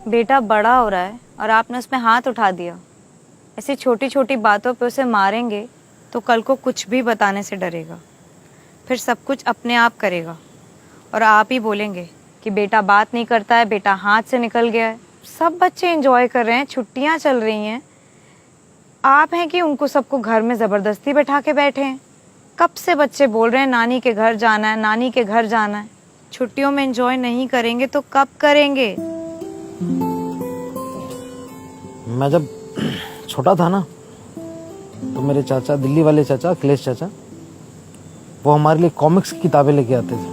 बेटा बड़ा हो रहा है और आपने उसमें हाथ उठा दिया। ऐसी छोटी छोटी बातों पे उसे मारेंगे तो कल को कुछ भी बताने से डरेगा, फिर सब कुछ अपने आप करेगा और आप ही बोलेंगे कि बेटा बात नहीं करता है, बेटा हाथ से निकल गया है। सब बच्चे एंजॉय कर रहे हैं, छुट्टियां चल रही हैं, आप हैं कि उनको सबको घर में ज़बरदस्ती बैठा के बैठे हैं। कब से बच्चे बोल रहे हैं नानी के घर जाना है, नानी के घर जाना है। छुट्टियों में एंजॉय नहीं करेंगे तो कब करेंगे? मैं जब छोटा था ना, तो मेरे चाचा, दिल्ली वाले चाचा, अखिलेश चाचा, वो हमारे लिए कॉमिक्स की किताबें लेके आते थे।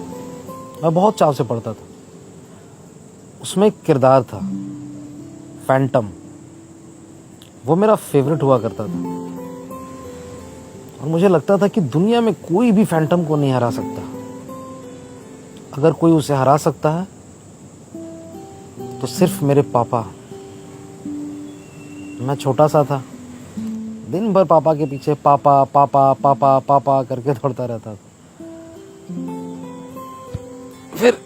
मैं बहुत चाव से पढ़ता था। उसमें एक किरदार था, फैंटम। वो मेरा फेवरेट हुआ करता था और मुझे लगता था कि दुनिया में कोई भी फैंटम को नहीं हरा सकता। अगर कोई उसे हरा सकता है तो सिर्फ मेरे पापा। मैं छोटा सा था, दिन भर पापा के पीछे पापा पापा पापा पापा करके दौड़ता रहता था। फिर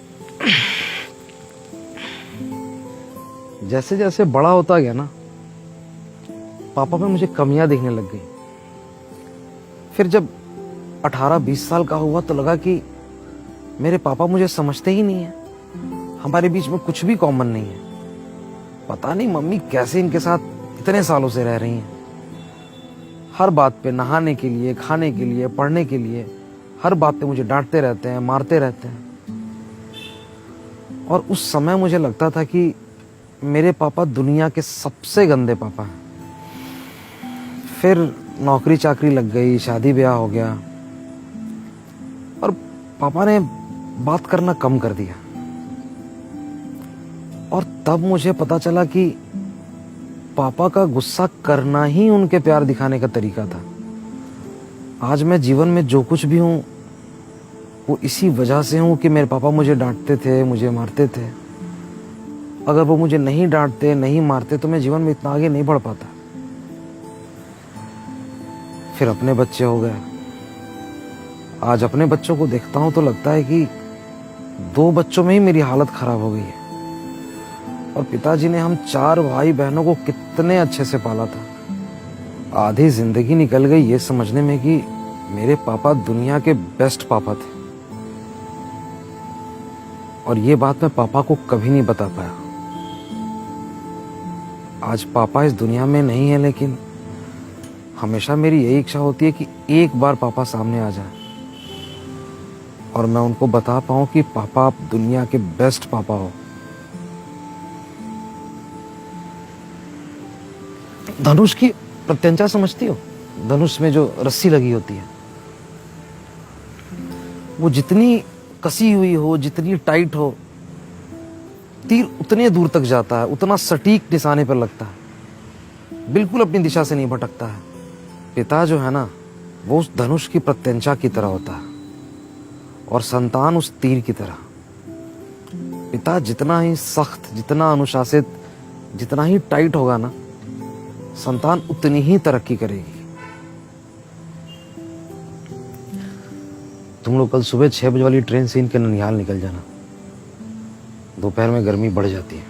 जैसे जैसे बड़ा होता गया ना, पापा में मुझे कमियां दिखने लग गई। फिर जब 18-20 साल का हुआ तो लगा कि मेरे पापा मुझे समझते ही नहीं है, हमारे बीच में कुछ भी कॉमन नहीं है। पता नहीं मम्मी कैसे इनके साथ इतने सालों से रह रही हैं। हर बात पे, नहाने के लिए, खाने के लिए, पढ़ने के लिए, हर बात पे मुझे डांटते रहते हैं, मारते रहते हैं। और उस समय मुझे लगता था कि मेरे पापा दुनिया के सबसे गंदे पापा हैं। फिर नौकरी चाकरी लग गई, शादी ब्याह हो गया और पापा ने बात करना कम कर दिया। और तब मुझे पता चला कि पापा का गुस्सा करना ही उनके प्यार दिखाने का तरीका था। आज मैं जीवन में जो कुछ भी हूं वो इसी वजह से हूं कि मेरे पापा मुझे डांटते थे, मुझे मारते थे। अगर वो मुझे नहीं डांटते, नहीं मारते तो मैं जीवन में इतना आगे नहीं बढ़ पाता। फिर अपने बच्चे हो गए। आज अपने बच्चों को देखता हूं तो लगता है कि 2 बच्चों में ही मेरी हालत खराब हो गई है। और पिताजी ने हम 4 भाई बहनों को कितने अच्छे से पाला था। आधी जिंदगी निकल गई ये समझने में कि मेरे पापा दुनिया के बेस्ट पापा थे। और ये बात मैं पापा को कभी नहीं बता पाया। आज पापा इस दुनिया में नहीं है, लेकिन हमेशा मेरी यही इच्छा होती है कि एक बार पापा सामने आ जाए और मैं उनको बता पाऊं कि पापा आप दुनिया के बेस्ट पापा हो। धनुष की प्रत्यंचा समझती हो? धनुष में जो रस्सी लगी होती है, वो जितनी कसी हुई हो, जितनी टाइट हो, तीर उतने दूर तक जाता है, उतना सटीक निशाने पर लगता है, बिल्कुल अपनी दिशा से नहीं भटकता है। पिता जो है ना, वो उस धनुष की प्रत्यंचा की तरह होता है और संतान उस तीर की तरह। पिता जितना ही सख्त, जितना अनुशासित, जितना ही टाइट होगा ना, संतान उतनी ही तरक्की करेगी। तुम लोग कल सुबह 6 बजे वाली ट्रेन से इनके ननिहाल निकल जाना। दोपहर में गर्मी बढ़ जाती है।